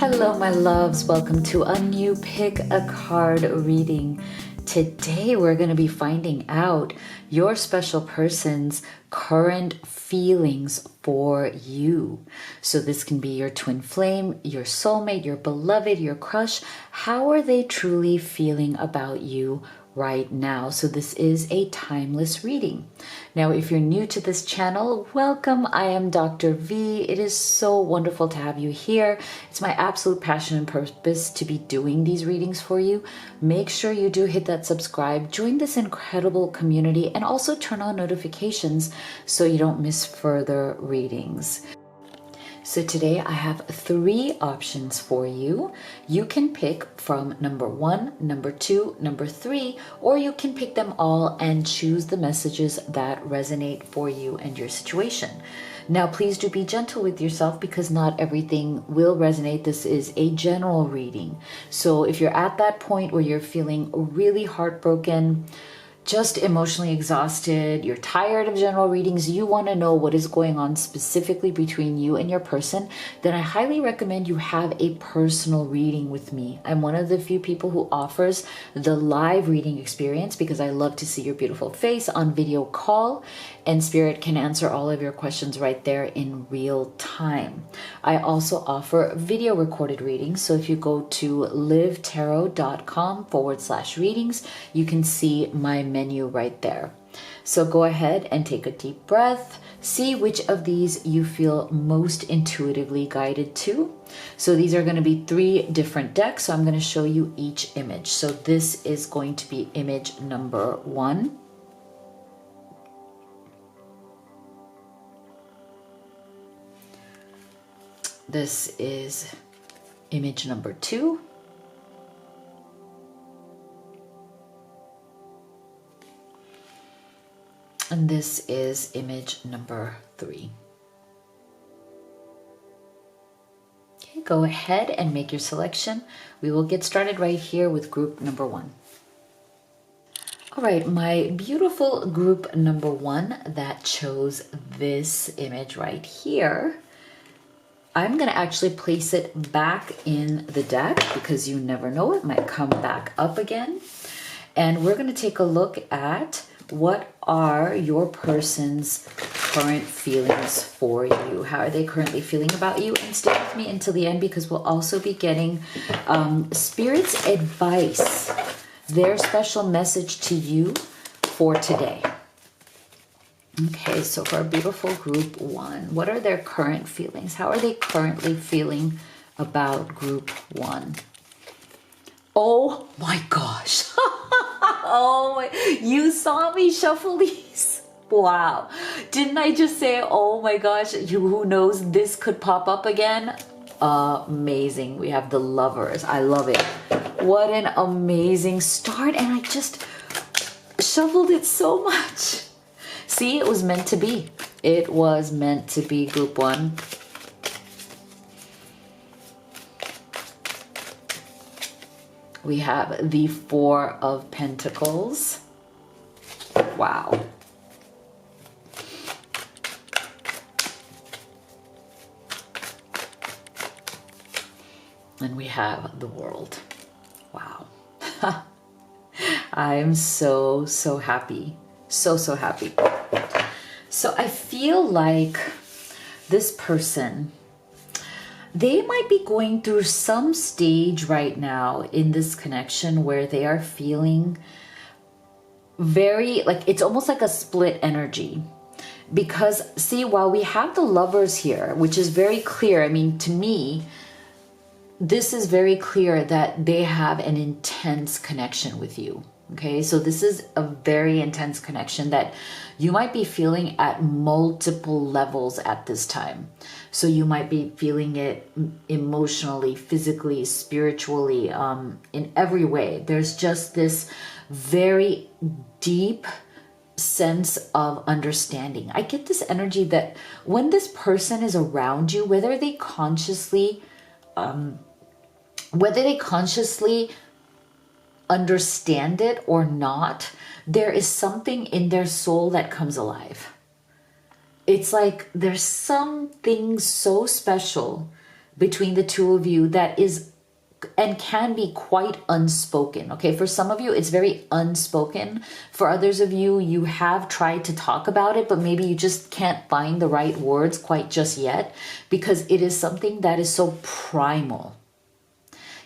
Hello, my loves. Welcome to a new Pick a Card reading. Today, we're going to be finding out your special person's current feelings for you. So this can be your twin flame, your soulmate, your beloved, your crush. How are they truly feeling about you right now? So this is a timeless reading. Now, if you're new to this channel, welcome. I am Dr. V. It is so wonderful to have you here. It's my absolute passion and purpose to be doing these readings for you. Make sure you do hit that subscribe, join this incredible community, and also turn on notifications so you don't miss further readings. So today I have 3 options for you. You can pick from number 1, number 2, number 3, or you can pick them all and choose the messages that resonate for you and your situation. Now, please do be gentle with yourself because not everything will resonate. This is a general reading. So if you're at that point where you're feeling really heartbroken, just emotionally exhausted, you're tired of general readings, you want to know what is going on specifically between you and your person, then I highly recommend you have a personal reading with me. I'm one of the few people who offers the live reading experience because I love to see your beautiful face on video call, and Spirit can answer all of your questions right there in real time. I also offer video recorded readings. So if you go to livetarot.com/readings, you can see my menu right there. So go ahead and take a deep breath. See which of these you feel most intuitively guided to. So these are going to be 3 different decks. So I'm going to show you each image. So this is going to be image number 1. This is image number 2. And this is image number 3. Okay, go ahead and make your selection. We will get started right here with group number 1. All right, my beautiful group number 1 that chose this image right here, I'm going to actually place it back in the deck because you never know, it might come back up again. And we're going to take a look at what are your person's current feelings for you. How are they currently feeling about you? And stay with me until the end because we'll also be getting Spirit's advice, their special message to you for today. Okay, so for our beautiful group 1, what are their current feelings? How are they currently feeling about group 1? Oh my gosh. Oh, you saw me shuffle these? Wow. Didn't I just say, oh my gosh, who knows, this could pop up again? Amazing. We have the Lovers. I love it. What an amazing start. And I just shuffled it so much. See, it was meant to be. It was meant to be, group 1. We have the 4 of Pentacles. Wow. And we have the World. Wow. I'm so happy. So happy. So I feel like this person, they might be going through some stage right now in this connection where they are feeling very, like, it's almost like a split energy. Because, see, while we have the Lovers here, which is very clear, I mean, to me, this is very clear that they have an intense connection with you. Okay, so this is a very intense connection that you might be feeling at multiple levels at this time. So you might be feeling it emotionally, physically, spiritually, in every way. There's just this very deep sense of understanding. I get this energy that when this person is around you, whether they consciously understand it or not, there is something in their soul that comes alive. It's like there's something so special between the two of you that is and can be quite unspoken. Okay, for some of you it's very unspoken. For others of you, you have tried to talk about it, but maybe you just can't find the right words quite just yet, because it is something that is so primal.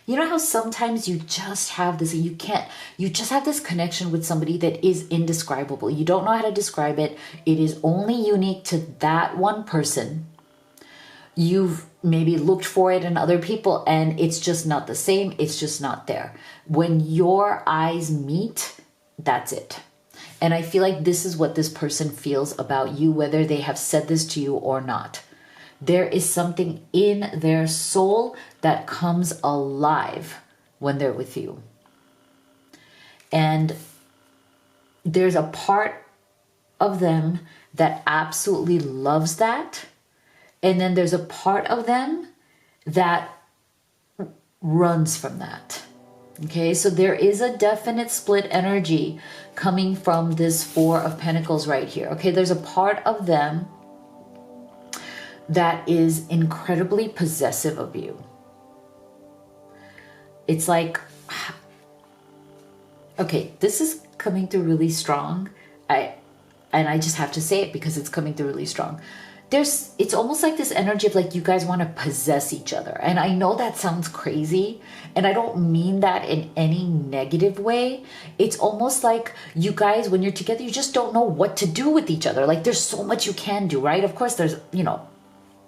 You know how sometimes you just have this, you just have this connection with somebody that is indescribable. You don't know how to describe it. It is only unique to that one person. You've maybe looked for it in other people and it's just not the same. It's just not there. When your eyes meet, that's it. And I feel like this is what this person feels about you, whether they have said this to you or not. There is something in their soul that comes alive when they're with you. And there's a part of them that absolutely loves that. And then there's a part of them that runs from that. Okay, so there is a definite split energy coming from this Four of Pentacles right here. Okay, there's a part of them that is incredibly possessive of you. It's like, okay, this is coming through really strong. And I just have to say it because it's coming through really strong. It's almost like this energy of like you guys want to possess each other. And I know that sounds crazy, and I don't mean that in any negative way. It's almost like you guys, when you're together, you just don't know what to do with each other. Like there's so much you can do, right? Of course, there's,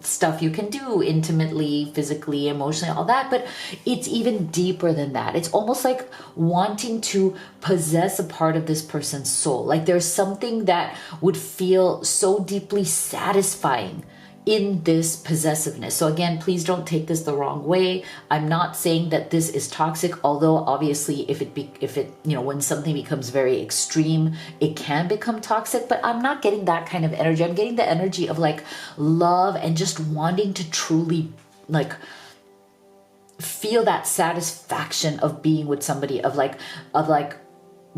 stuff you can do intimately, physically, emotionally, all that, but it's even deeper than that. It's almost like wanting to possess a part of this person's soul. Like there's something that would feel so deeply satisfying in this possessiveness. So again, please don't take this the wrong way. I'm not saying that this is toxic, although obviously if it when something becomes very extreme, it can become toxic, but I'm not getting that kind of energy. I'm getting the energy of like love and just wanting to truly like feel that satisfaction of being with somebody, of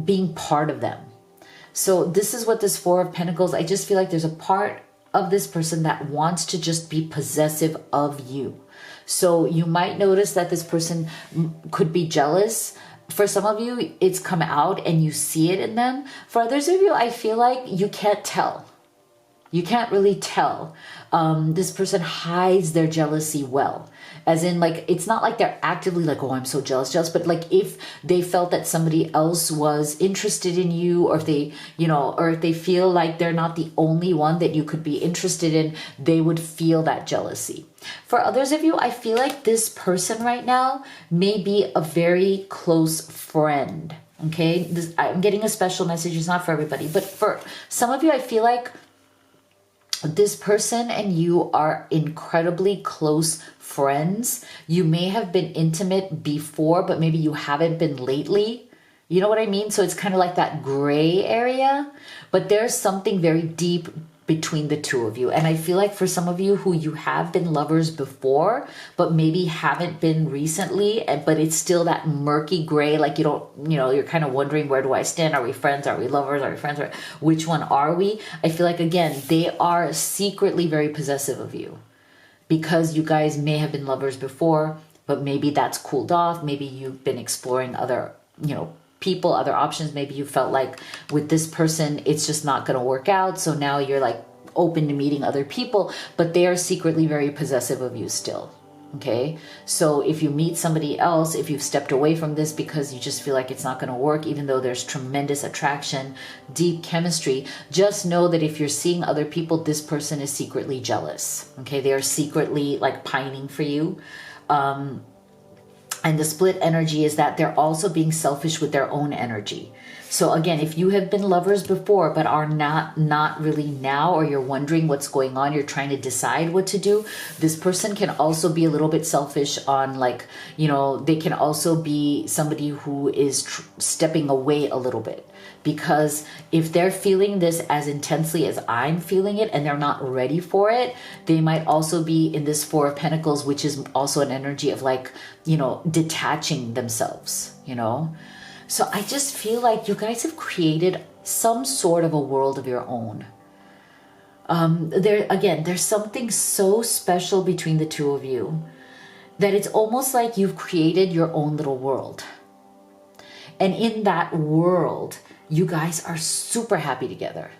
being part of them. So this is what this Four of Pentacles, I just feel like there's a part of this person that wants to just be possessive of you. So you might notice that this person could be jealous. For some of you, it's come out and you see it in them. For others of you, I feel like you can't tell. You can't really tell. This person hides their jealousy well. As in, like, it's not like they're actively like, oh, I'm so jealous, but like if they felt that somebody else was interested in you, or if they, or if they feel like they're not the only one that you could be interested in, they would feel that jealousy. For others of you, I feel like this person right now may be a very close friend. Okay, I'm getting a special message. It's not for everybody, but for some of you, I feel like this person and you are incredibly close friends. You may have been intimate before, but maybe you haven't been lately. You know what I mean? So it's kind of like that gray area, but there's something very deep between the two of you. And I feel like for some of you who you have been lovers before, but maybe haven't been recently, but it's still that murky gray, like you're kind of wondering, where do I stand? Are we friends? Are we lovers? Are we friends? Which one are we? I feel like, again, they are secretly very possessive of you because you guys may have been lovers before, but maybe that's cooled off. Maybe you've been exploring other, people, other options. Maybe you felt like with this person, it's just not going to work out. So now you're like open to meeting other people, but they are secretly very possessive of you still. Okay. So if you meet somebody else, if you've stepped away from this because you just feel like it's not going to work, even though there's tremendous attraction, deep chemistry, just know that if you're seeing other people, this person is secretly jealous. Okay. They are secretly like pining for you. And the split energy is that they're also being selfish with their own energy. So again, if you have been lovers before, but are not really now, or you're wondering what's going on, you're trying to decide what to do, this person can also be a little bit selfish on they can also be somebody who is stepping away a little bit. Because if they're feeling this as intensely as I'm feeling it and they're not ready for it, they might also be in this Four of Pentacles, which is also an energy of detaching themselves, So I just feel like you guys have created some sort of a world of your own. There's something so special between the two of you that it's almost like you've created your own little world. And in that world, you guys are super happy together.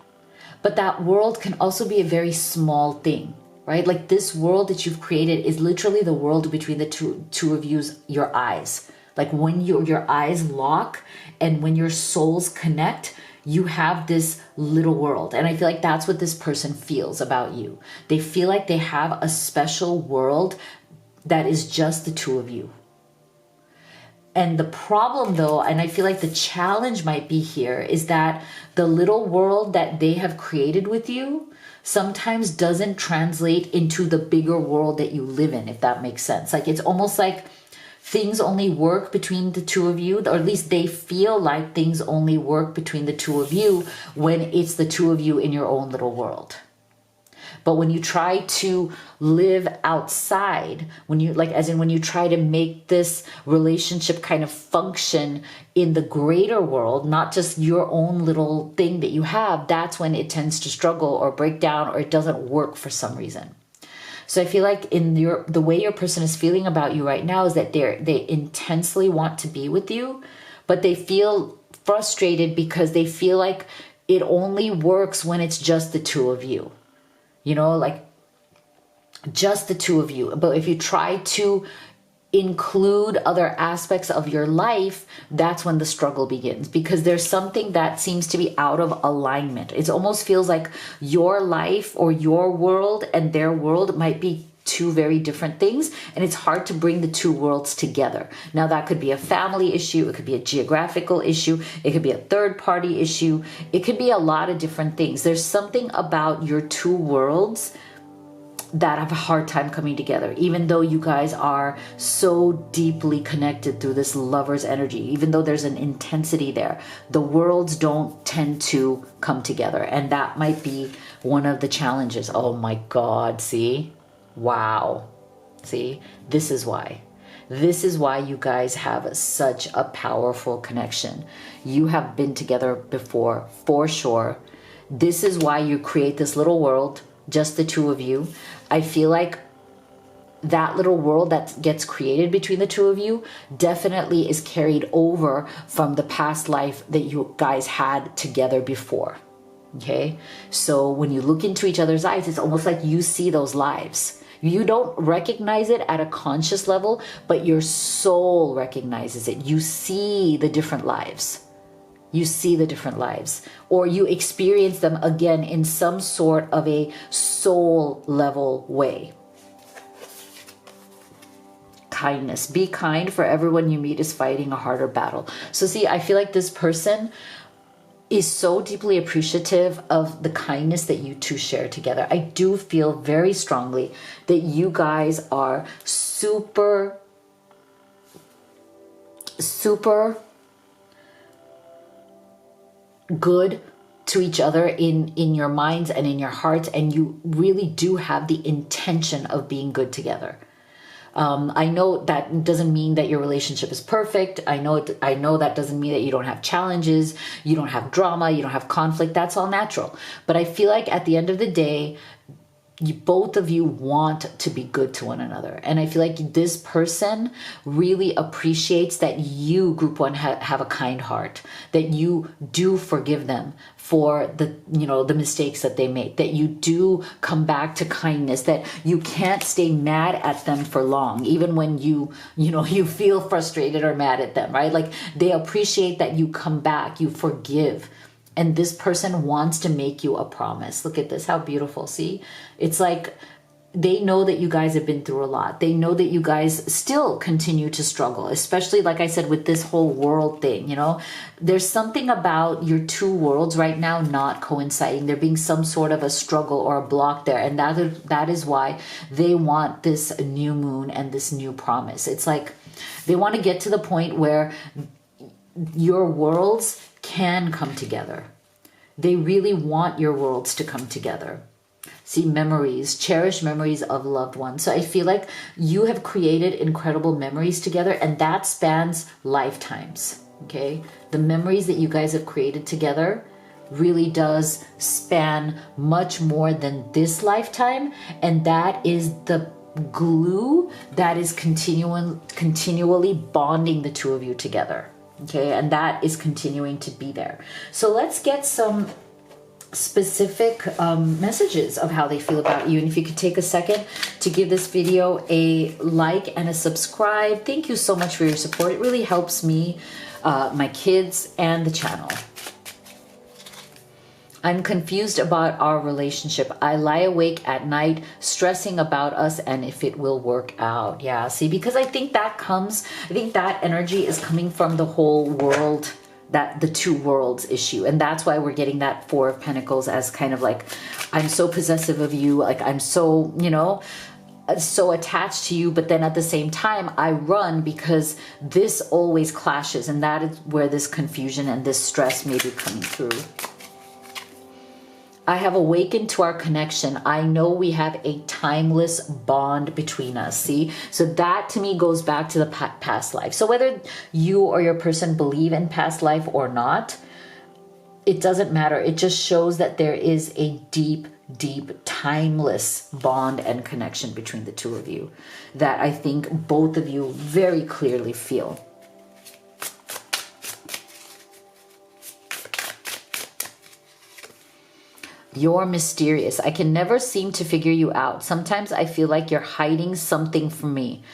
But that world can also be a very small thing, right? Like this world that you've created is literally the world between the two of you's, your eyes. Like when your eyes lock and when your souls connect, you have this little world. And I feel like that's what this person feels about you. They feel like they have a special world that is just the two of you. And the problem though, and I feel like the challenge might be here, is that the little world that they have created with you sometimes doesn't translate into the bigger world that you live in, if that makes sense. Like it's almost like things only work between the two of you, or at least they feel like things only work between the two of you when it's the two of you in your own little world. But when you try to live outside, when you like, as in when you try to make this relationship kind of function in the greater world, not just your own little thing that you have, that's when it tends to struggle or break down, or it doesn't work for some reason. So I feel like in the way your person is feeling about you right now is that they intensely want to be with you, but they feel frustrated because they feel like it only works when it's just the two of you. You know, like just the two of you. But if you try to include other aspects of your life, that's when the struggle begins, because there's something that seems to be out of alignment. It almost feels like your life or your world and their world might be two very different things, and it's hard to bring the two worlds together. Now that could be a family issue, it could be a geographical issue, it could be a third party issue, it could be a lot of different things. There's something about your two worlds that have a hard time coming together, even though you guys are so deeply connected through this lover's energy. Even though there's an intensity there, the worlds don't tend to come together, and that might be one of the challenges. Oh my God, see? Wow. See, this is why you guys have such a powerful connection. You have been together before, for sure. This is why you create this little world, just the two of you. I feel like that little world that gets created between the two of you definitely is carried over from the past life that you guys had together before. Okay, so when you look into each other's eyes, it's almost like you see those lives. You don't recognize it at a conscious level, but your soul recognizes it. You see the different lives. You see the different lives, or you experience them again in some sort of a soul level way. Kindness. Be kind, for everyone you meet is fighting a harder battle. So see, I feel like this person is so deeply appreciative of the kindness that you two share together. I do feel very strongly that you guys are super good to each other in your minds and in your hearts, and you really do have the intention of being good together. I know that doesn't mean that your relationship is perfect. I know that doesn't mean that you don't have challenges, you don't have drama, you don't have conflict. That's all natural. But I feel like at the end of the day, both of you want to be good to one another. And I feel like this person really appreciates that you, group one, have a kind heart, that you do forgive them for the mistakes that they make, that you do come back to kindness, that you can't stay mad at them for long, even when you feel frustrated or mad at them, right? Like they appreciate that you come back, you forgive. And this person wants to make you a promise. Look at this, how beautiful. See, it's like they know that you guys have been through a lot. They know that you guys still continue to struggle, especially, like I said, with this whole world thing. There's something about your two worlds right now not coinciding. There being some sort of a struggle or a block there. And that is why they want this new moon and this new promise. It's like they want to get to the point where your worlds can come together. They really want your worlds to come together. See, memories, cherished memories of loved ones. So I feel like you have created incredible memories together, and that spans lifetimes. Okay, the memories that you guys have created together really does span much more than this lifetime, and that is the glue that is continually bonding the two of you together. Okay, and that is continuing to be there. So let's get some specific messages of how they feel about you. And if you could take a second to give this video a like and a subscribe. Thank you so much for your support. It really helps me, my kids, and the channel. I'm confused about our relationship. I lie awake at night stressing about us and if it will work out. Yeah, see, because I think that energy is coming from the whole world, that the two worlds issue. And that's why we're getting that Four of Pentacles as kind of like, I'm so possessive of you. Like I'm so, you know, so attached to you, but then at the same time I run because this always clashes, and that is where this confusion and this stress may be coming through. I have awakened to our connection. I know we have a timeless bond between us. See, so that to me goes back to the past life. So whether you or your person believe in past life or not, it doesn't matter. It just shows that there is a deep, timeless bond and connection between the two of you that I think both of you very clearly feel. You're mysterious. I can never seem to figure you out. Sometimes I feel like you're hiding something from me.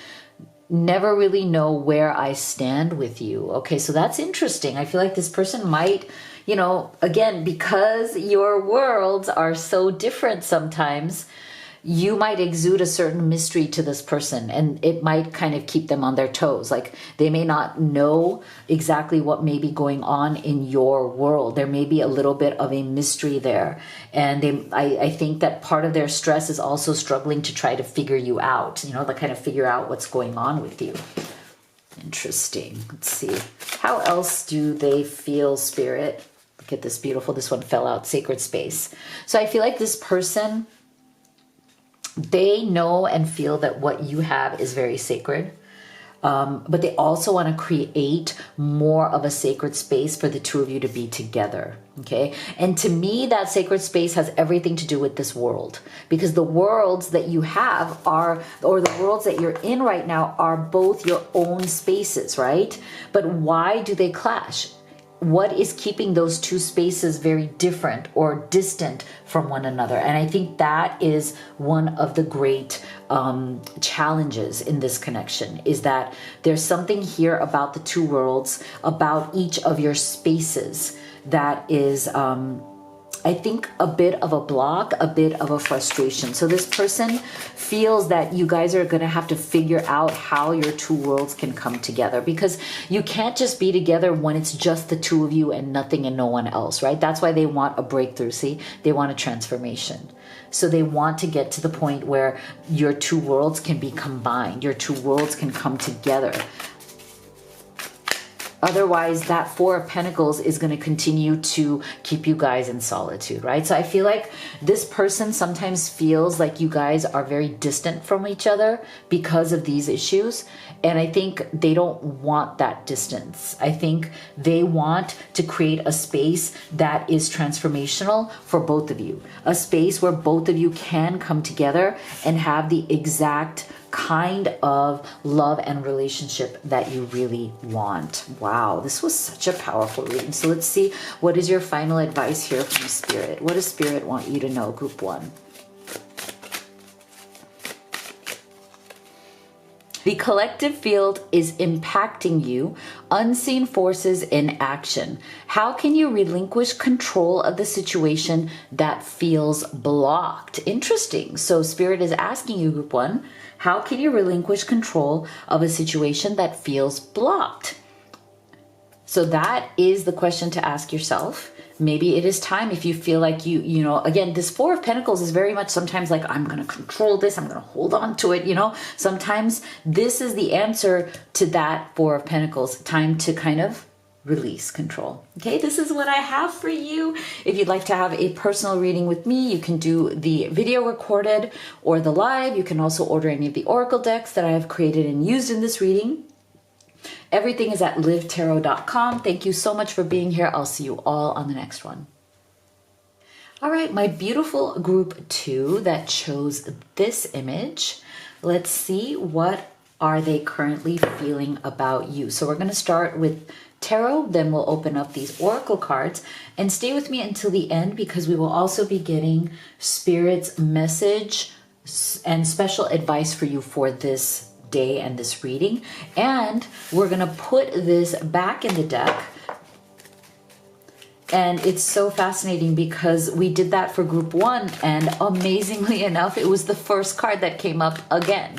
Never really know where I stand with you. Okay, so that's interesting. I feel like this person might, you know, again, because your worlds are so different sometimes, you might exude a certain mystery to this person, and it might kind of keep them on their toes. Like they may not know exactly what may be going on in your world. There may be a little bit of a mystery there. And I think that part of their stress is also struggling to try to figure you out, you know, to kind of figure out what's going on with you. Interesting. Let's see. How else do they feel, Spirit? Look at this beautiful, this one fell out, sacred space. So I feel like this person, they know and feel that what you have is very sacred, but they also want to create more of a sacred space for the two of you to be together, okay? And to me, that sacred space has everything to do with this world, because the worlds that you have are, or the worlds that you're in right now are both your own spaces, right? But why do they clash? What is keeping those two spaces very different or distant from one another? And I think that is one of the great challenges in this connection, is that there's something here about the two worlds, about each of your spaces that is, I think, a bit of a block, a bit of a frustration. So this person feels that you guys are going to have to figure out how your two worlds can come together, because you can't just be together when it's just the two of you and nothing and no one else, right? That's why they want a breakthrough. See, they want a transformation. So they want to get to the point where your two worlds can be combined. Your two worlds can come together. Otherwise, that Four of Pentacles is going to continue to keep you guys in solitude, right? So I feel like this person sometimes feels like you guys are very distant from each other because of these issues. And I think they don't want that distance. I think they want to create a space that is transformational for both of you. A space where both of you can come together and have the exact kind of love and relationship that you really want. Wow, this was such a powerful reading. So let's see, what is your final advice here from Spirit? What does Spirit want you to know, Group 1? The collective field is impacting you. Unseen forces in action. How can you relinquish control of the situation that feels blocked? Interesting. So Spirit is asking you, Group 1, how can you relinquish control of a situation that feels blocked? So that is the question to ask yourself. Maybe it is time, if you feel like you know, again, this Four of Pentacles is very much sometimes like, I'm going to control this, I'm going to hold on to it, you know. Sometimes this is the answer to that Four of Pentacles. Time to kind of release control. Okay, this is what I have for you. If you'd like to have a personal reading with me, you can do the video recorded or the live. You can also order any of the oracle decks that I have created and used in this reading. Everything is at livetarot.com. Thank you so much for being here. I'll see you all on the next one. All right, my beautiful Group 2 that chose this image. Let's see, what are they currently feeling about you? So we're going to start with tarot, then we'll open up these oracle cards, and stay with me until the end because we will also be getting Spirit's message and special advice for you for this day and this reading. And we're going to put this back in the deck. And it's so fascinating because we did that for group 1, and amazingly enough, it was the first card that came up again.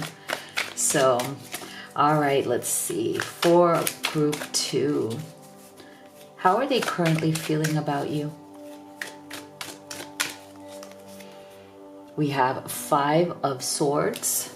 So, all right, let's see. For group 2, how are they currently feeling about you? We have 5 of Swords.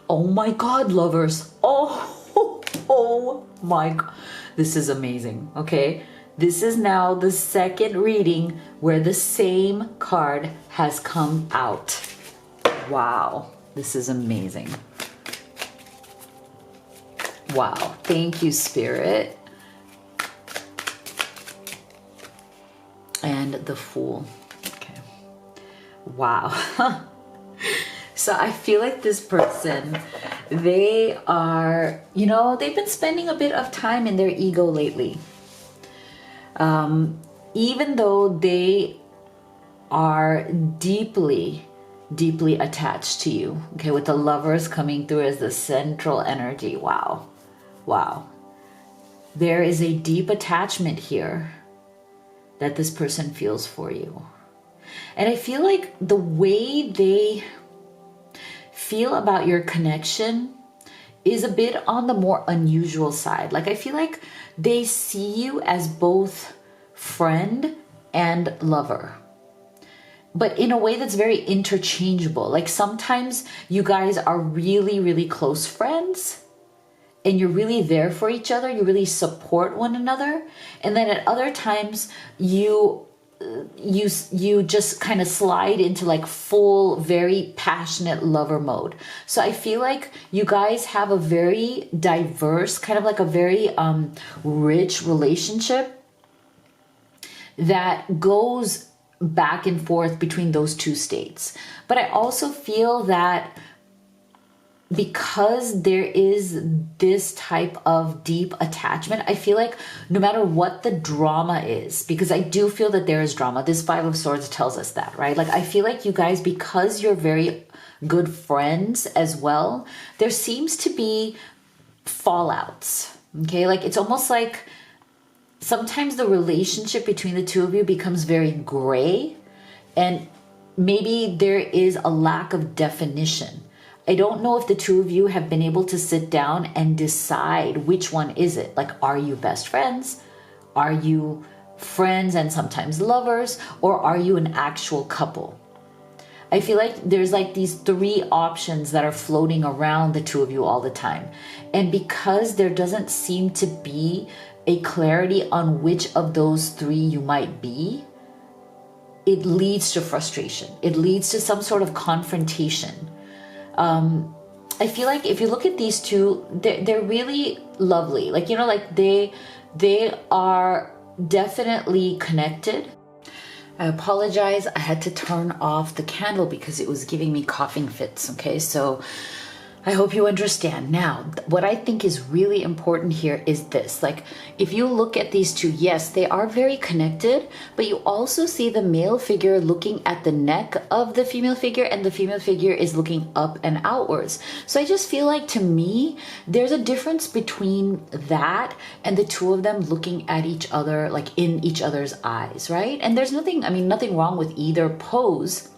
Oh my God, lovers. Oh my God. This is amazing, okay? This is now the second reading where the same card has come out. Wow, this is amazing. Wow, thank you, Spirit. And the Fool. Okay. Wow. So I feel like this person, they are, you know, they've been spending a bit of time in their ego lately. Even though they are deeply, deeply attached to you, okay, with the Lovers coming through as the central energy. Wow. Wow. There is a deep attachment here that this person feels for you. And I feel like the way they feel about your connection is a bit on the more unusual side. Like, I feel like they see you as both friend and lover, but in a way that's very interchangeable. Like, sometimes you guys are really, really close friends and you're really there for each other. You really support one another. And then at other times you just kind of slide into like full, very passionate lover mode. So I feel like you guys have a very diverse, kind of like a very rich relationship that goes back and forth between those two states. But I also feel that because there is this type of deep attachment, I feel like no matter what the drama is, because I do feel that there is drama. This 5 of Swords tells us that, right? Like, I feel like you guys, because you're very good friends as well, there seems to be fallouts, okay? Like, it's almost like sometimes the relationship between the two of you becomes very gray, and maybe there is a lack of definition. I don't know if the two of you have been able to sit down and decide which one is it. Like, are you best friends? Are you friends and sometimes lovers? Or are you an actual couple? I feel like there's like these 3 options that are floating around the two of you all the time. And because there doesn't seem to be a clarity on which of those 3 you might be, it leads to frustration. It leads to some sort of confrontation. I feel like if you look at these two, they're really lovely. Like, you know, like they are definitely connected. I apologize. I had to turn off the candle because it was giving me coughing fits. Okay, so I hope you understand. Now, what I think is really important here is this. Like, if you look at these two, yes, they are very connected, but you also see the male figure looking at the neck of the female figure, and the female figure is looking up and outwards. So I just feel like, to me, there's a difference between that and the two of them looking at each other, like in each other's eyes, right? And there's nothing, I mean, nothing wrong with either pose,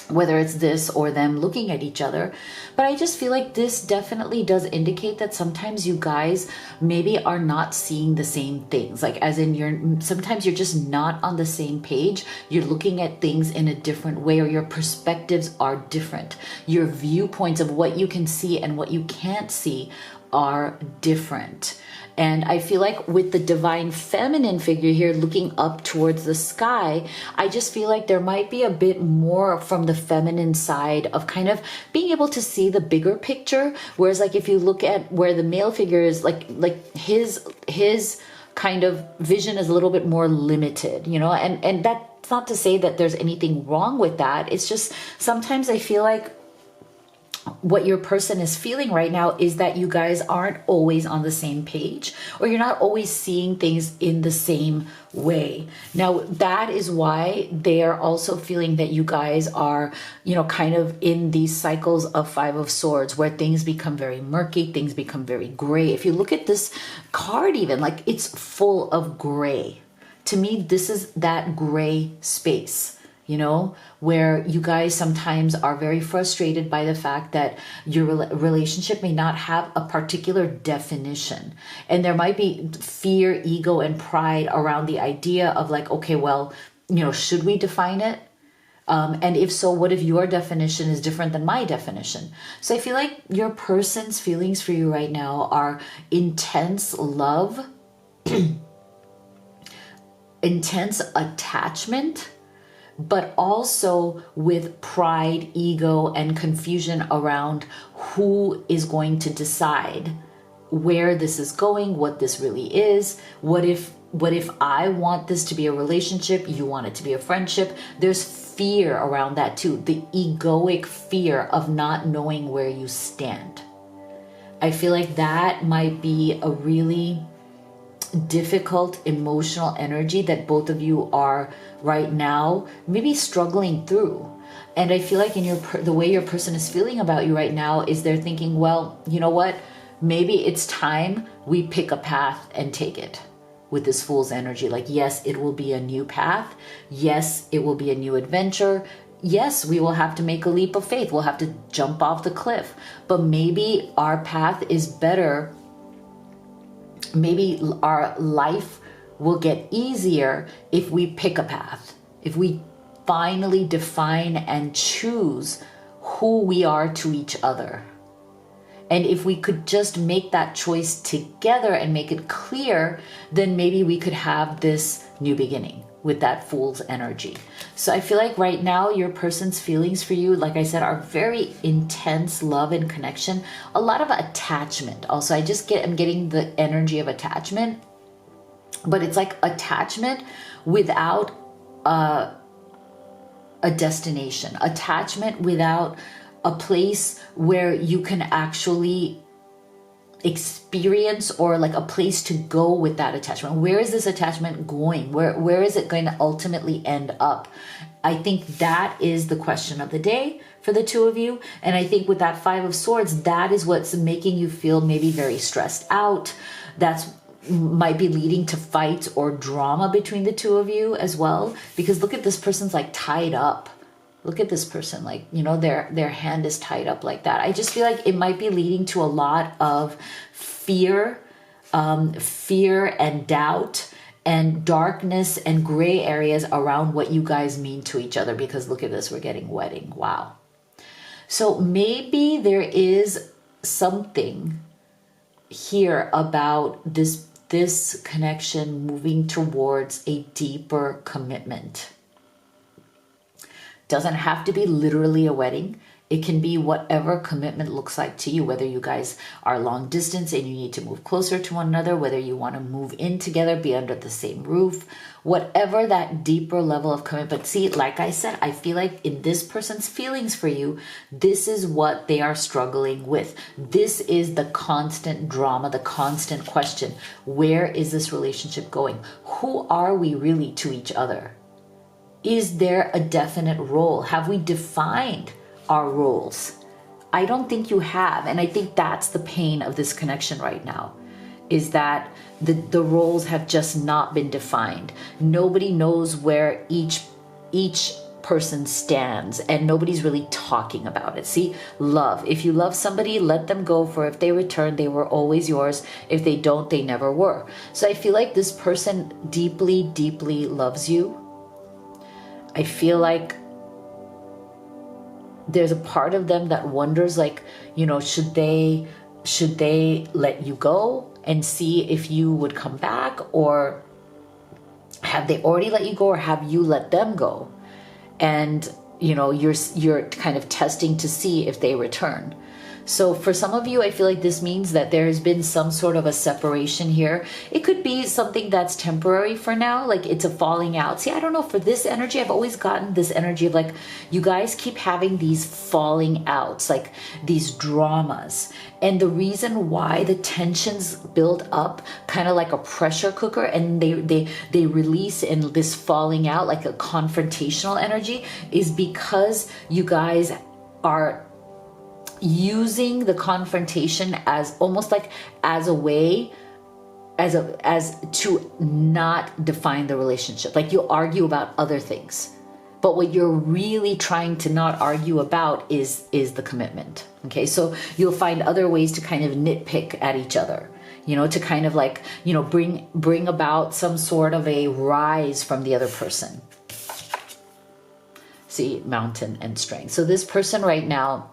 whether it's this or them looking at each other. But I just feel like this definitely does indicate that sometimes you guys maybe are not seeing the same things. Like, as in, sometimes you're just not on the same page. You're looking at things in a different way, or your perspectives are different. Your viewpoints of what you can see and what you can't see are different. And I feel like with the divine feminine figure here looking up towards the sky, I just feel like there might be a bit more from the feminine side of kind of being able to see the bigger picture. Whereas like if you look at where the male figure is, like his kind of vision is a little bit more limited, you know, and that's not to say that there's anything wrong with that. It's just sometimes I feel like what your person is feeling right now is that you guys aren't always on the same page, or you're not always seeing things in the same way. Now, that is why they are also feeling that you guys are, you know, kind of in these cycles of Five of Swords where things become very murky, things become very gray. If you look at this card, even like it's full of gray. To me, this is that gray space, you know, where you guys sometimes are very frustrated by the fact that your relationship may not have a particular definition. And there might be fear, ego, and pride around the idea of like, okay, well, you know, should we define it? And if so, what if your definition is different than my definition? So I feel like your person's feelings for you right now are intense love, intense attachment, but also with pride, ego, and confusion around who is going to decide where this is going, what this really is. What if I want this to be a relationship, you want it to be a friendship? There's fear around that too, the egoic fear of not knowing where you stand. I feel like that might be a really difficult emotional energy that both of you are right now maybe struggling through. And I feel like in the way your person is feeling about you right now is they're thinking, well, you know what, maybe it's time we pick a path and take it with this Fool's energy. Like, yes, it will be a new path. Yes, it will be a new adventure. Yes, we will have to make a leap of faith. We'll have to jump off the cliff, but maybe our path is better. Maybe our life will get easier if we pick a path, if we finally define and choose who we are to each other. And if we could just make that choice together and make it clear, then maybe we could have this new beginning with that Fool's energy. So I feel like right now your person's feelings for you, like I said, are very intense love and connection, a lot of attachment. Also, I'm getting the energy of attachment, but it's like attachment without a destination, attachment without a place where you can actually experience, or like a place to go with that attachment. Where is this attachment going? Where is it going to ultimately end up? I think that is the question of the day for the two of you. And I think with that Five of Swords, that is what's making you feel maybe very stressed out. That's might be leading to fights or drama between the two of you as well. Because look at this person's like tied up. Look at this person, like, you know, their hand is tied up like that. I just feel like it might be leading to a lot of fear and doubt and darkness and gray areas around what you guys mean to each other. Because look at this, we're getting wedding. Wow. So maybe there is something here about this connection moving towards a deeper commitment. Doesn't have to be literally a wedding. It can be whatever commitment looks like to you, whether you guys are long distance and you need to move closer to one another, whether you want to move in together, be under the same roof, whatever that deeper level of commitment. But see, like I said, I feel like in this person's feelings for you, this is what they are struggling with. This is the constant drama, the constant question. Where is this relationship going? Who are we really to each other? Is there a definite role? Have we defined our roles? I don't think you have. And I think that's the pain of this connection right now, is that the roles have just not been defined. Nobody knows where each person stands, and nobody's really talking about it. See, love. If you love somebody, let them go, for if they return, they were always yours. If they don't, they never were. So I feel like this person deeply, deeply loves you. I feel like there's a part of them that wonders, like, you know, should they should they let you go and see if you would come back, or have they already let you go, or have you let them go? And you're kind of testing to see if they return. So for some of you, I feel like this means that there has been some sort of a separation here. It could be something that's temporary for now, like it's a falling out. See, I don't know, for this energy, I've always gotten this energy of like, you guys keep having these falling outs, like these dramas. And the reason why the tensions build up kind of like a pressure cooker, and they release in this falling out, like a confrontational energy, is because you guys are using the confrontation as almost like as a way as to not define the relationship. Like you'll argue about other things, but what you're really trying to not argue about is the commitment. Okay, so you'll find other ways to kind of nitpick at each other, to kind of like, bring about some sort of a rise from the other person. See, mountain and strength. So this person right now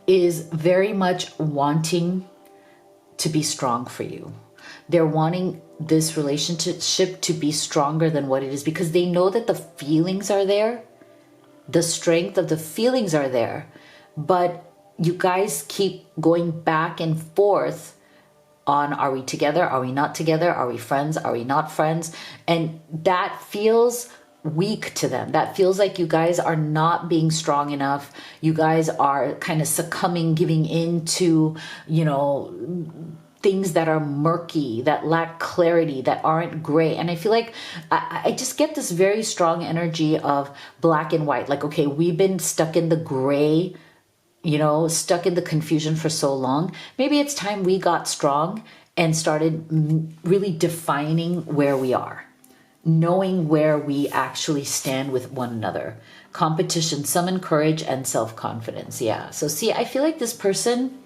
is very much wanting to be strong for you. They're wanting this relationship to be stronger than what it is, because they know that the feelings are there. The strength of the feelings are there, but you guys keep going back and forth on, are we together? Are we not together? Are we friends? Are we not friends? And that feels weak to them. That feels like you guys are not being strong enough. You guys are kind of succumbing, giving into, things that are murky, that lack clarity, that aren't gray. And I feel like I just get this very strong energy of black and white. Like, okay, we've been stuck in the gray, stuck in the confusion for so long. Maybe it's time we got strong and started really defining where we are, knowing where we actually stand with one another. Competition, summon courage, and self-confidence. Yeah. So see, I feel like this person,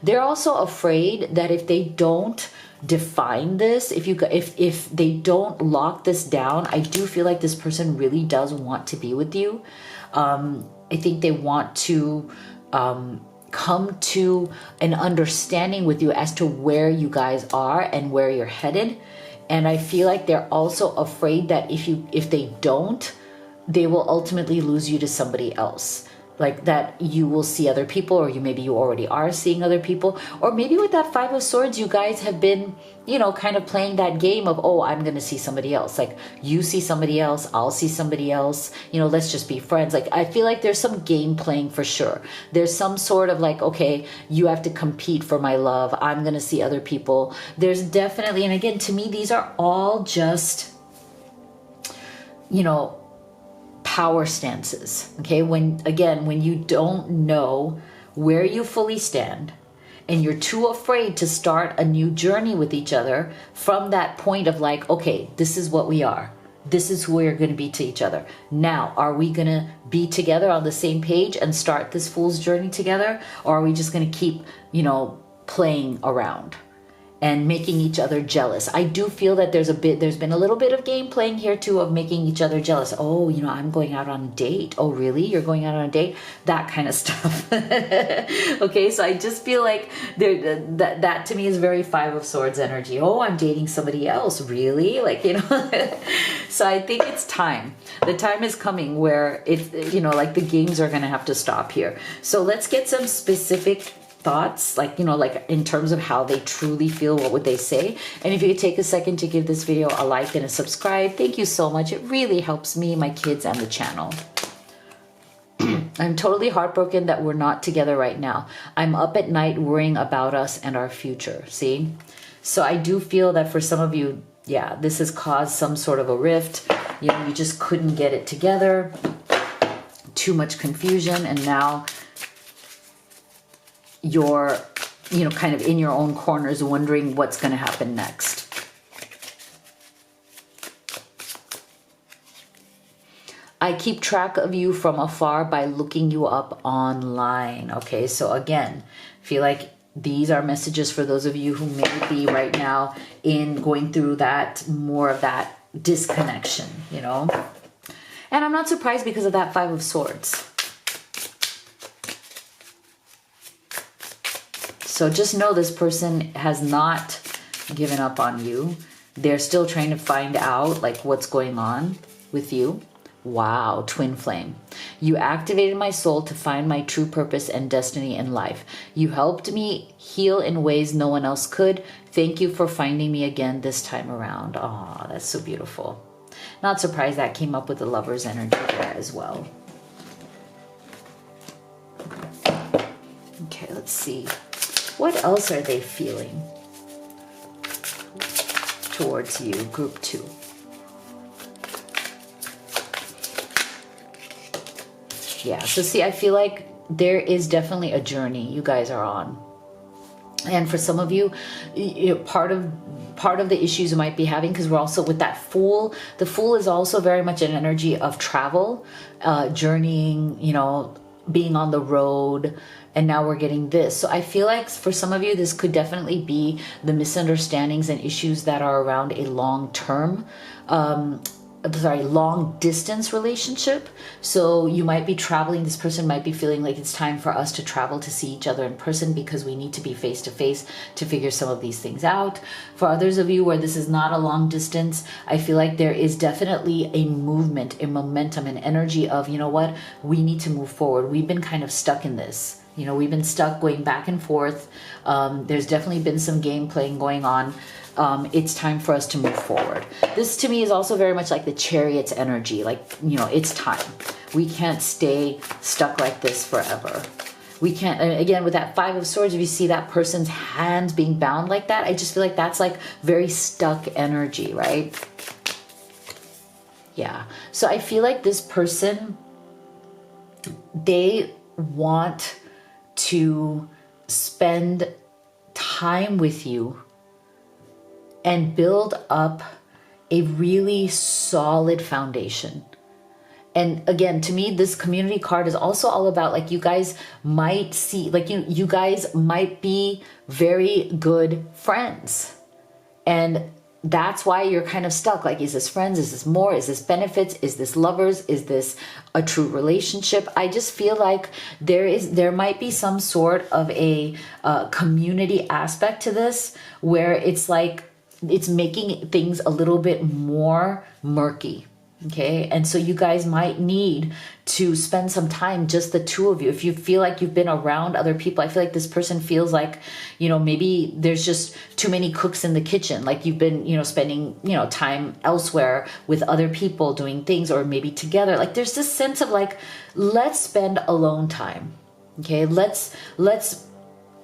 they're also afraid that if they don't define this, if they don't lock this down, I do feel like this person really does want to be with you. I think they want to come to an understanding with you as to where you guys are and where you're headed. And I feel like they're also afraid that if they don't, they will ultimately lose you to somebody else. Like that you will see other people, or maybe you already are seeing other people. Or maybe with that Five of Swords, you guys have been, kind of playing that game of, oh, I'm going to see somebody else. Like you see somebody else, I'll see somebody else, let's just be friends. Like I feel like there's some game playing for sure. There's some sort of like, okay, you have to compete for my love. I'm going to see other people. There's definitely, and again, to me, these are all just, power stances. Okay, when you don't know where you fully stand and you're too afraid to start a new journey with each other from that point of like, okay, this is what we are, this is who we're going to be to each other. Now, are we going to be together on the same page and start this fool's journey together, or are we just going to keep playing around and making each other jealous? I do feel that there's been a little bit of game playing here too, of making each other jealous. Oh, I'm going out on a date. Oh, really? You're going out on a date? That kind of stuff. Okay, so I just feel like that to me is very Five of Swords energy. Oh, I'm dating somebody else. Really? Like, so I think it's time. The time is coming where it's, like the games are going to have to stop here. So let's get some specific thoughts, like in terms of how they truly feel. What would they say? And if you could take a second to give this video a like and a subscribe, thank you so much. It really helps me, my kids, and the channel. I'm totally heartbroken that we're not together right now. I'm up at night worrying about us and our future. See? So I do feel that for some of you, yeah, this has caused some sort of a rift. You just couldn't get it together. Too much confusion, and now you're, kind of in your own corners wondering what's going to happen next. I keep track of you from afar by looking you up online. Okay, so again, feel like these are messages for those of you who may be right now in going through that, more of that disconnection, And I'm not surprised because of that Five of Swords. So just know this person has not given up on you. They're still trying to find out like what's going on with you. Wow, twin flame. You activated my soul to find my true purpose and destiny in life. You helped me heal in ways no one else could. Thank you for finding me again this time around. Oh, that's so beautiful. Not surprised that came up with the Lover's energy there as well. Okay, let's see. What else are they feeling towards you, group 2? Yeah, so see, I feel like there is definitely a journey you guys are on. And for some of you, part of the issues you might be having, because we're also with that Fool. The Fool is also very much an energy of travel, journeying, you know, being on the road. And now we're getting this. So I feel like for some of you, this could definitely be the misunderstandings and issues that are around a long distance relationship. So you might be traveling. This person might be feeling like it's time for us to travel to see each other in person because we need to be face to face to figure some of these things out. For others of you where this is not a long distance, I feel like there is definitely a movement, a momentum, an energy of, you know what, we need to move forward. We've been kind of stuck in this. You know, we've been stuck going back and forth. There's definitely been some game playing going on. It's time for us to move forward. This to me is also very much like the Chariot's energy. Like, you know, it's time. We can't stay stuck like this forever. We can't, and again, with that Five of Swords, if you see that person's hands being bound like that, I just feel like that's like very stuck energy, right? Yeah. So I feel like this person, they want to spend time with you and build up a really solid foundation. And again, to me, this community card is also all about like you guys might see, like you guys might be very good friends. And that's why you're kind of stuck. Like, is this friends? Is this more? Is this benefits? Is this lovers? Is this a true relationship? I just feel like there might be some sort of a community aspect to this where it's like, it's making things a little bit more murky. Okay. And so you guys might need to spend some time, just the two of you. If you feel like you've been around other people, I feel like this person feels like, you know, maybe there's just too many cooks in the kitchen. Like you've been, you know, spending, you know, time elsewhere with other people doing things, or maybe together. Like there's this sense of like, let's spend alone time. Okay. Let's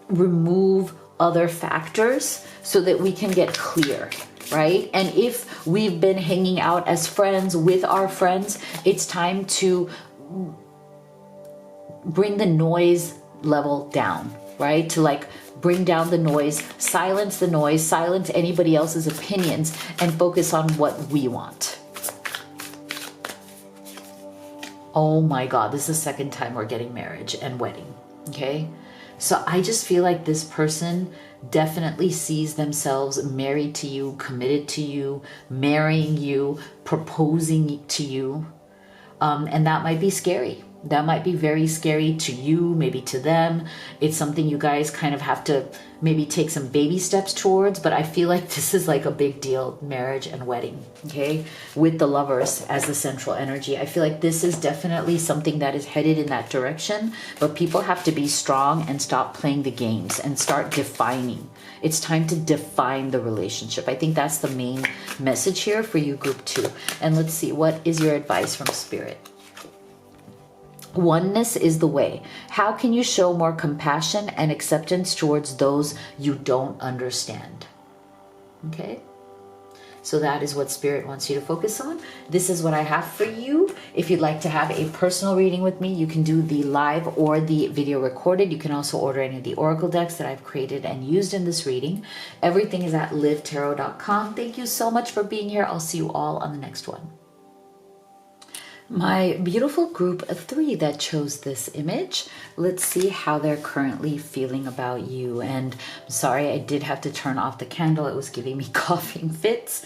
remove other factors so that we can get clear. Right? And if we've been hanging out as friends with our friends, it's time to bring the noise level down, right? To like bring down the noise, silence anybody else's opinions, and focus on what we want. Oh my God, this is the second time we're getting marriage and wedding. Okay. So I just feel like this person definitely sees themselves married to you, committed to you, marrying you, proposing to you. And that might be scary. That might be very scary to you, maybe to them. It's something you guys kind of have to maybe take some baby steps towards, but I feel like this is like a big deal, marriage and wedding, okay? With the Lovers as the central energy. I feel like this is definitely something that is headed in that direction, but people have to be strong and stop playing the games and start defining. It's time to define the relationship. I think that's the main message here for you, group 2. And let's see, what is your advice from Spirit? Oneness is the way. How can you show more compassion and acceptance towards those you don't understand? Okay. So that is what Spirit wants you to focus on. This is what I have for you. If you'd like to have a personal reading with me, you can do the live or the video recorded. You can also order any of the oracle decks that I've created and used in this reading. Everything is at livetarot.com. Thank you so much for being here. I'll see you all on the next one. My beautiful group of 3 that chose this image, let's see how they're currently feeling about you. And I'm sorry, I did have to turn off the candle. It was giving me coughing fits.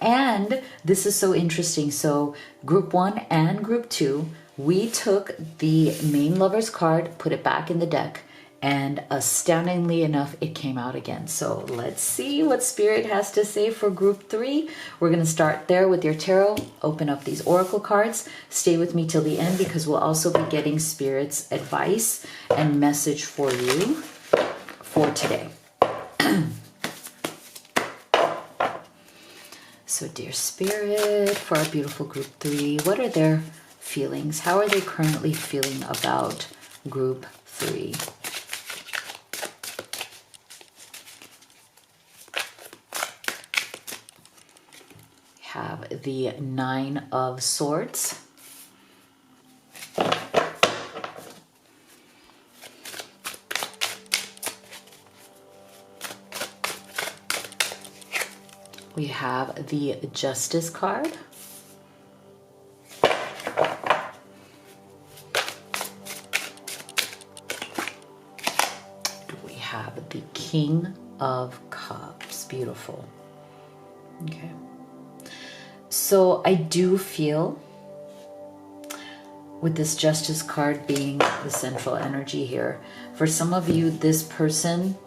And this is so interesting. So group 1 and group 2, we took the main Lovers card, put it back in the deck, And astoundingly enough, it came out again. So let's see what Spirit has to say for group 3. We're going to start there with your tarot, open up these oracle cards. Stay with me till the end because we'll also be getting Spirit's advice and message for you for today. So dear Spirit, for our beautiful group 3, what are their feelings? How are they currently feeling about group 3? Have the 9 of Swords. We have the Justice card. We have the King of Cups. Beautiful. Okay. So I do feel with this Justice card being the central energy here, for some of you, this person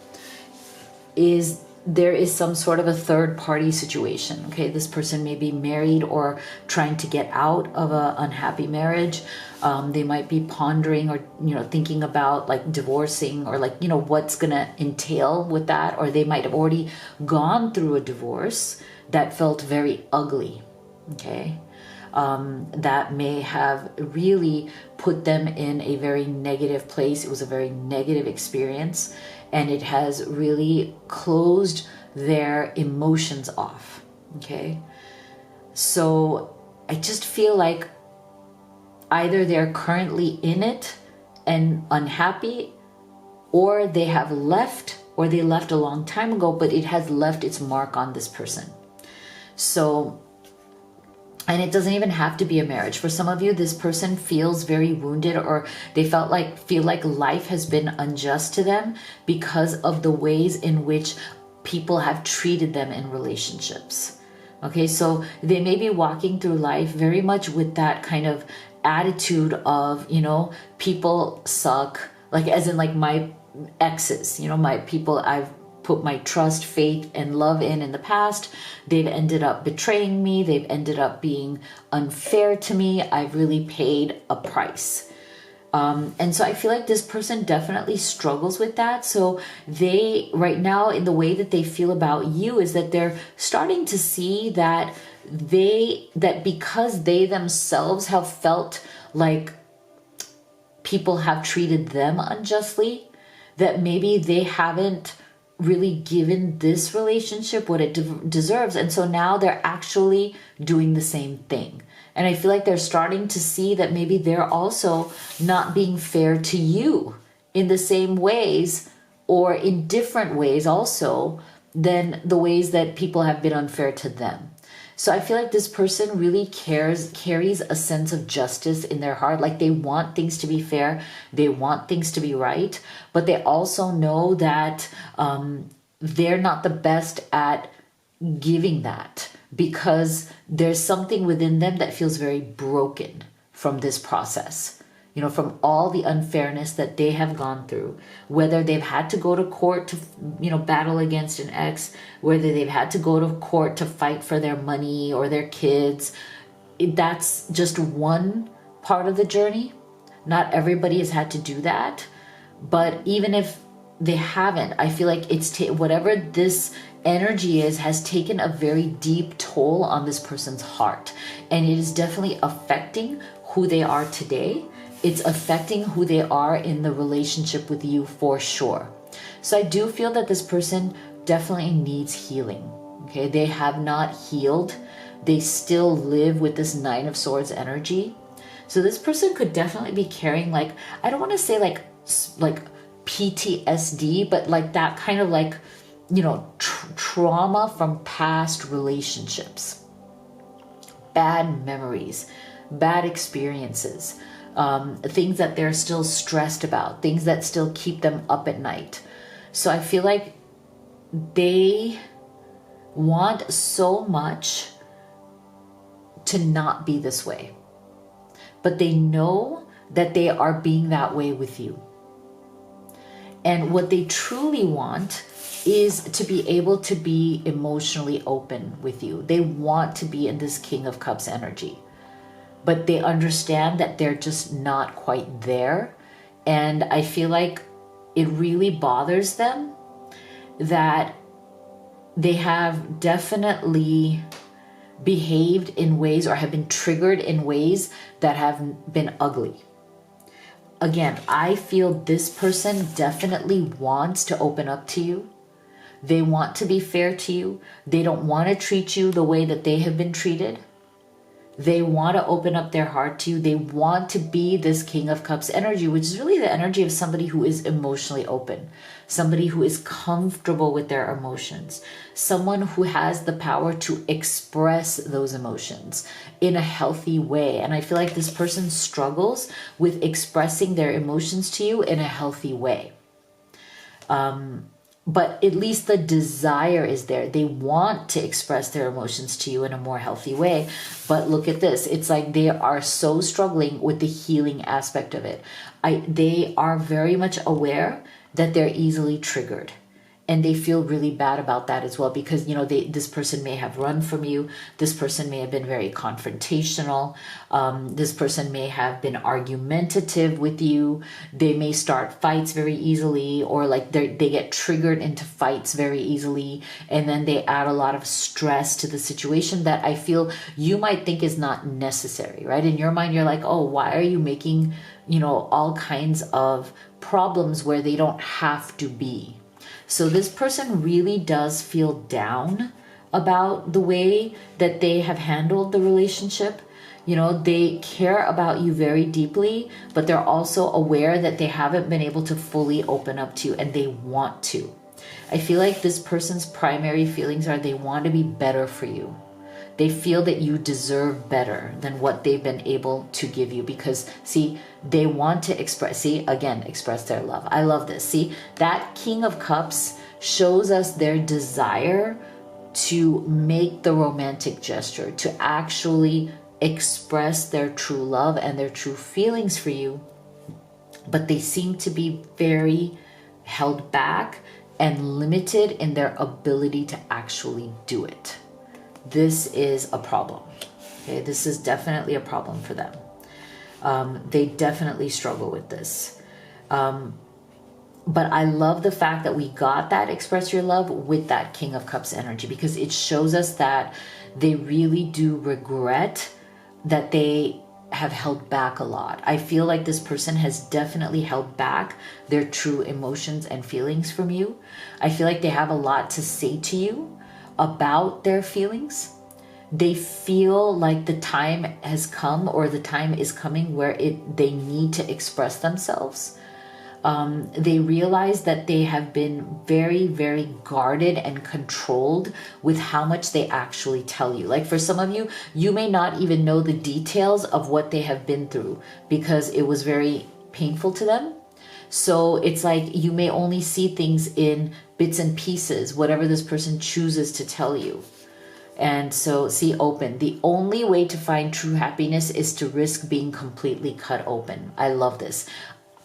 there is some sort of a third party situation. Okay, this person may be married or trying to get out of an unhappy marriage. They might be pondering or thinking about like divorcing or like what's gonna entail with that, or they might have already gone through a divorce that felt very ugly. Okay, that may have really put them in a very negative place. It was a very negative experience, and it has really closed their emotions off. Okay, so I just feel like either they're currently in it and unhappy, or they have left, or they left a long time ago, but it has left its mark on this person. So, and it doesn't even have to be a marriage. For some of you, this person feels very wounded, or they feel like life has been unjust to them because of the ways in which people have treated them in relationships. Okay, so they may be walking through life very much with that kind of attitude of, people suck, like as in like my exes, my people I've put my trust, faith, and love in the past, they've ended up betraying me. They've ended up being unfair to me. I've really paid a price. And so I feel like this person definitely struggles with that. So they, right now, in the way that they feel about you is that they're starting to see that because they themselves have felt like people have treated them unjustly, that maybe they haven't really given this relationship what it deserves. And so now they're actually doing the same thing. And I feel like they're starting to see that maybe they're also not being fair to you in the same ways, or in different ways also, than the ways that people have been unfair to them. So I feel like this person really carries a sense of justice in their heart. Like they want things to be fair. They want things to be right. But they also know that they're not the best at giving that, because there's something within them that feels very broken from this process. From all the unfairness that they have gone through, whether they've had to go to court to, battle against an ex, whether they've had to go to court to fight for their money or their kids. That's just one part of the journey. Not everybody has had to do that. But even if they haven't, I feel like it's whatever this energy has taken a very deep toll on this person's heart. And it is definitely affecting who they are today. It's affecting who they are in the relationship with you for sure. So I do feel that this person definitely needs healing. Okay, they have not healed. They still live with this 9 of Swords energy. So this person could definitely be carrying, like, I don't want to say like PTSD, but like that kind of like, trauma from past relationships, bad memories, bad experiences. Things that they're still stressed about, things that still keep them up at night. So I feel like they want so much to not be this way, but they know that they are being that way with you. And what they truly want is to be able to be emotionally open with you. They want to be in this King of Cups energy, but they understand that they're just not quite there. And I feel like it really bothers them that they have definitely behaved in ways or have been triggered in ways that have been ugly. Again, I feel this person definitely wants to open up to you. They want to be fair to you. They don't want to treat you the way that they have been treated. They want to open up their heart to you. They want to be this King of Cups energy, which is really the energy of somebody who is emotionally open, somebody who is comfortable with their emotions, someone who has the power to express those emotions in a healthy way. And I feel like this person struggles with expressing their emotions to you in a healthy way. But at least the desire is there. They want to express their emotions to you in a more healthy way. But look at this. It's like they are so struggling with the healing aspect of it. They are very much aware that they're easily triggered. And they feel really bad about that as well, because, you know, this person may have run from you. This person may have been very confrontational. This person may have been argumentative with you. They may start fights very easily, or like they get triggered into fights very easily. And then they add a lot of stress to the situation that I feel you might think is not necessary, right? In your mind, you're like, oh, why are you making, you know, all kinds of problems where they don't have to be? So this person really does feel down about the way that they have handled the relationship. You know, they care about you very deeply, but they're also aware that they haven't been able to fully open up to you, and they want to. I feel like this person's primary feelings are they want to be better for you. They feel that you deserve better than what they've been able to give you, because see, they want to express their love. I love this. See, that King of Cups shows us their desire to make the romantic gesture, to actually express their true love and their true feelings for you. But they seem to be very held back and limited in their ability to actually do it. This is a problem. Okay, this is definitely a problem for them. They definitely struggle with this. But I love the fact that we got that express your love with that King of Cups energy, because it shows us that they really do regret that they have held back a lot. I feel like this person has definitely held back their true emotions and feelings from you. I feel like they have a lot to say to you about their feelings. They feel like the time has come, or the time is coming, where they need to express themselves. They realize that they have been very, very guarded and controlled with how much they actually tell you. Like for some of you, you may not even know the details of what they have been through because it was very painful to them. So it's like you may only see things in bits and pieces, whatever this person chooses to tell you. And so see, open. The only way to find true happiness is to risk being completely cut open. I love this.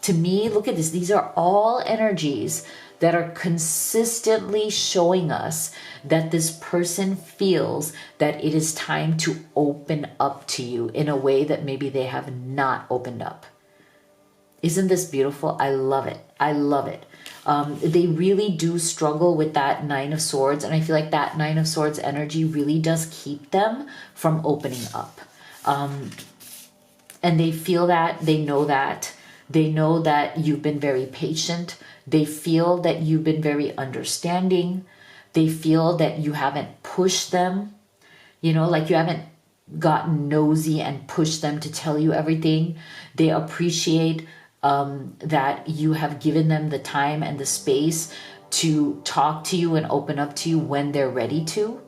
To me, look at this. These are all energies that are consistently showing us that this person feels that it is time to open up to you in a way that maybe they have not opened up. Isn't this beautiful? I love it. I love it. They really do struggle with that Nine of Swords. And I feel like that Nine of Swords energy really does keep them from opening up. And they feel that, they know that. They know that you've been very patient. They feel that you've been very understanding. They feel that you haven't pushed them. You know, like you haven't gotten nosy and pushed them to tell you everything. They appreciate that you have given them the time and the space to talk to you and open up to you when they're ready to.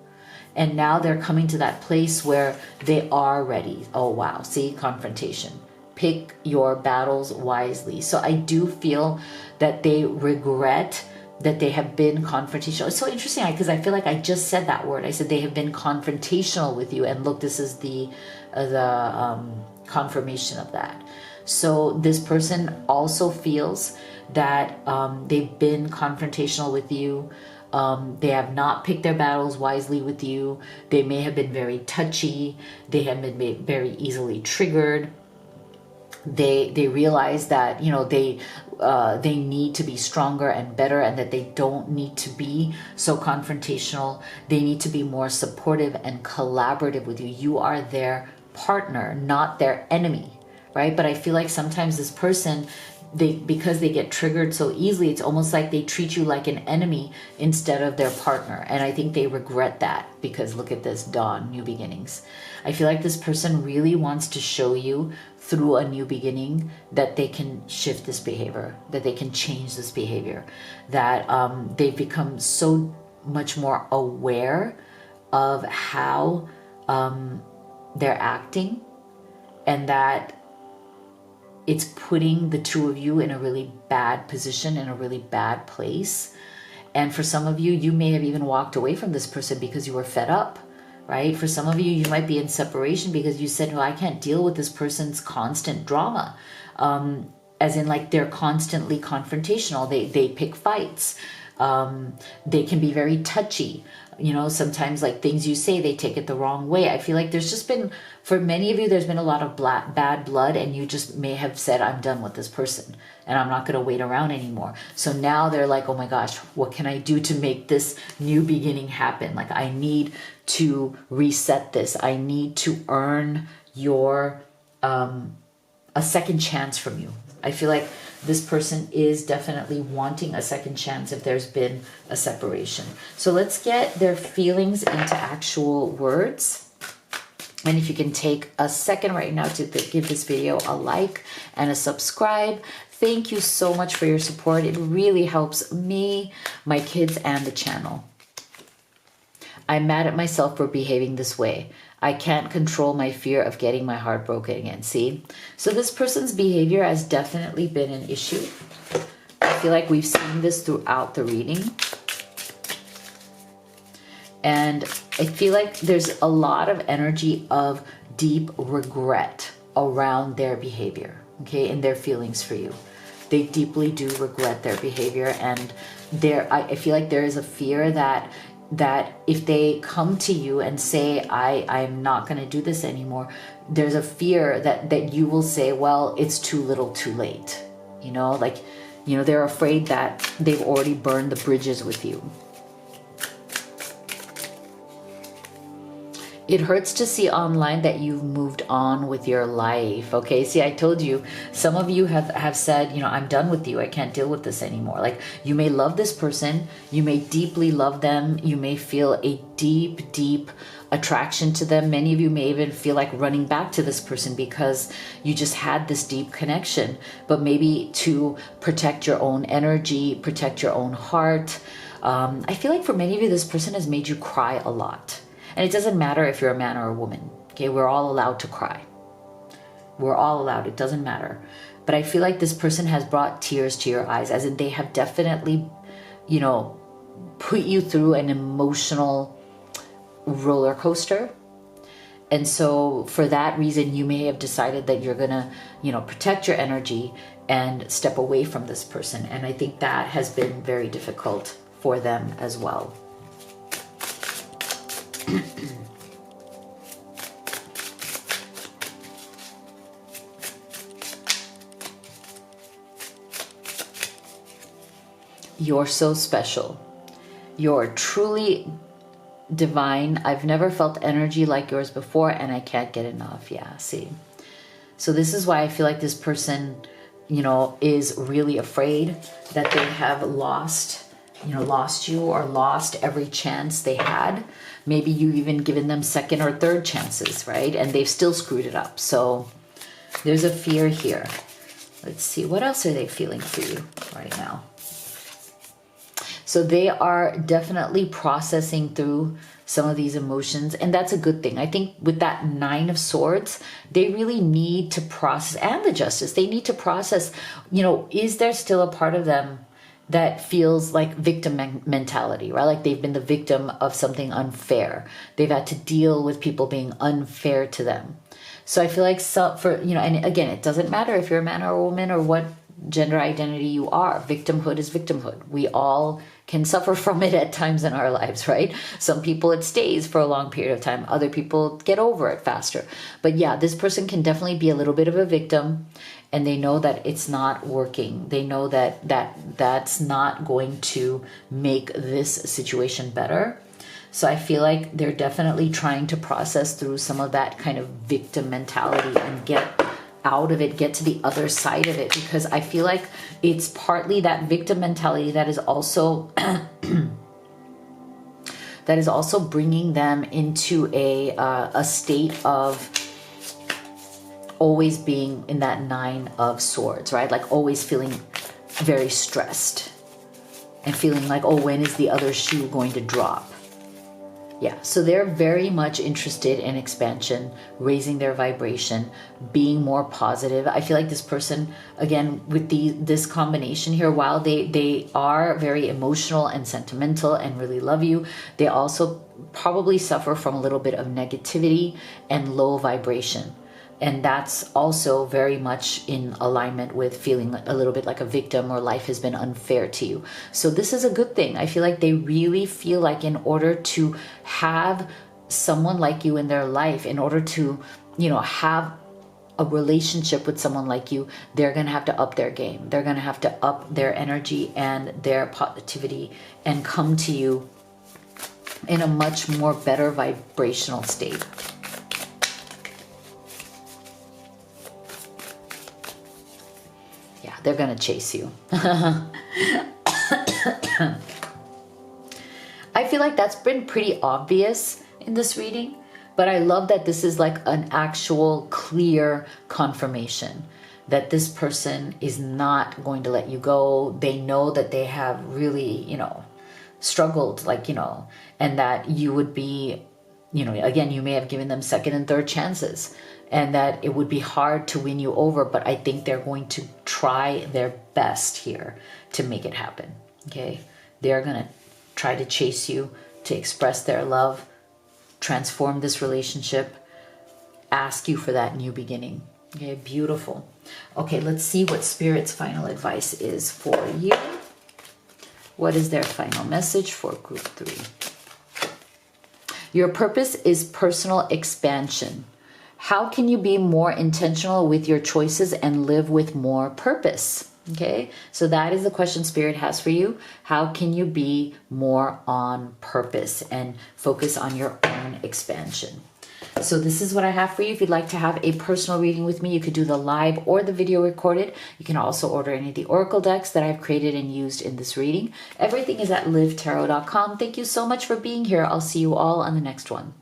And now they're coming to that place where they are ready. Oh, wow. See, confrontation. Pick your battles wisely. So I do feel that they regret that they have been confrontational. It's so interesting because I feel like I just said that word. I said they have been confrontational with you. And look, this is the confirmation of that. So this person also feels that they've been confrontational with you. They have not picked their battles wisely with you. They may have been very touchy. They have been very easily triggered. They realize that, you know, they need to be stronger and better, and that they don't need to be so confrontational. They need to be more supportive and collaborative with you. You are their partner, not their enemy, right? But I feel like sometimes this person, because they get triggered so easily, it's almost like they treat you like an enemy instead of their partner. And I think they regret that, because look at this, Dawn, new beginnings. I feel like this person really wants to show you through a new beginning that they can shift this behavior, that they can change this behavior, that they've become so much more aware of how they're acting, and that it's putting the two of you in a really bad position, in a really bad place. And for some of you, you may have even walked away from this person because you were fed up, right? For some of you, you might be in separation because you said, well, I can't deal with this person's constant drama. As in, like, they're constantly confrontational. They pick fights. They can be very touchy. You know, sometimes, like, things you say, they take it the wrong way. I feel like there's just been, for many of you, there's been a lot of bad blood, and you just may have said, I'm done with this person and I'm not going to wait around anymore. So now they're like, oh my gosh, what can I do to make this new beginning happen? Like, I need to reset this. I need to earn your, a second chance from you. I feel like this person is definitely wanting a second chance if there's been a separation. So let's get their feelings into actual words. And if you can take a second right now to give this video a like and a subscribe. Thank you so much for your support. It really helps me, my kids, and the channel. I'm mad at myself for behaving this way. I can't control my fear of getting my heart broken again. See? So this person's behavior has definitely been an issue. I feel like we've seen this throughout the reading. And I feel like there's a lot of energy of deep regret around their behavior, okay, and their feelings for you. They deeply do regret their behavior, and I feel like there is a fear that if they come to you and say, I'm not going to do this anymore, there's a fear that you will say, well, it's too little too late. You know, like, you know, they're afraid that they've already burned the bridges with you. It hurts to see online that you've moved on with your life. Okay, see, I told you, some of you have said, you know, I'm done with you. I can't deal with this anymore. Like, you may love this person. You may deeply love them. You may feel a deep, deep attraction to them. Many of you may even feel like running back to this person because you just had this deep connection. But maybe to protect your own energy, protect your own heart. I feel like for many of you, this person has made you cry a lot. And it doesn't matter if you're a man or a woman, okay? We're all allowed to cry. We're all allowed, it doesn't matter. But I feel like this person has brought tears to your eyes, as in they have definitely, you know, put you through an emotional roller coaster. And so for that reason, you may have decided that you're gonna, you know, protect your energy and step away from this person. And I think that has been very difficult for them as well. You're so special. You're truly divine. I've never felt energy like yours before, and I can't get enough. Yeah, see. So this is why I feel like this person, you know, is really afraid that they have lost you or lost every chance they had. Maybe you've even given them second or third chances, right? And they've still screwed it up. So there's a fear here. Let's see, what else are they feeling for you right now? So they are definitely processing through some of these emotions, and that's a good thing. I think with that Nine of Swords, they really need to process, and the Justice, they need to process, you know, is there still a part of them that feels like victim mentality, right? Like they've been the victim of something unfair. They've had to deal with people being unfair to them. So I feel like and again, it doesn't matter if you're a man or a woman or what gender identity you are. Victimhood is victimhood. We all can suffer from it at times in our lives, right? Some people it stays for a long period of time. Other people get over it faster. But yeah, this person can definitely be a little bit of a victim, and they know that it's not working. They know that that's not going to make this situation better. So I feel like they're definitely trying to process through some of that kind of victim mentality and get out of it, get to the other side of it, because I feel like it's partly that victim mentality that is also bringing them into a state of always being in that 9 of swords, right? Like always feeling very stressed and feeling like, oh, when is the other shoe going to drop? Yeah, so they're very much interested in expansion, raising their vibration, being more positive. I feel like this person, again, with this combination here, while they are very emotional and sentimental and really love you, they also probably suffer from a little bit of negativity and low vibration. And that's also very much in alignment with feeling a little bit like a victim or life has been unfair to you. So this is a good thing. I feel like they really feel like in order to have someone like you in their life, in order to, have a relationship with someone like you, they're going to have to up their game. They're going to have to up their energy and their positivity and come to you in a much more better vibrational state. They're going to chase you. I feel like that's been pretty obvious in this reading, but I love that this is like an actual clear confirmation that this person is not going to let you go. They know that they have really, struggled, and that you would be, again, you may have given them second and third chances, and that it would be hard to win you over, but I think they're going to try their best here to make it happen, okay? They're going to try to chase you, to express their love, transform this relationship, ask you for that new beginning, okay? Beautiful. Okay, let's see what Spirit's final advice is for you. What is their final message for group 3? Your purpose is personal expansion. How can you be more intentional with your choices and live with more purpose? Okay, so that is the question Spirit has for you. How can you be more on purpose and focus on your own expansion? So this is what I have for you. If you'd like to have a personal reading with me, you could do the live or the video recorded. You can also order any of the oracle decks that I've created and used in this reading. Everything is at livetarot.com. Thank you so much for being here. I'll see you all on the next one.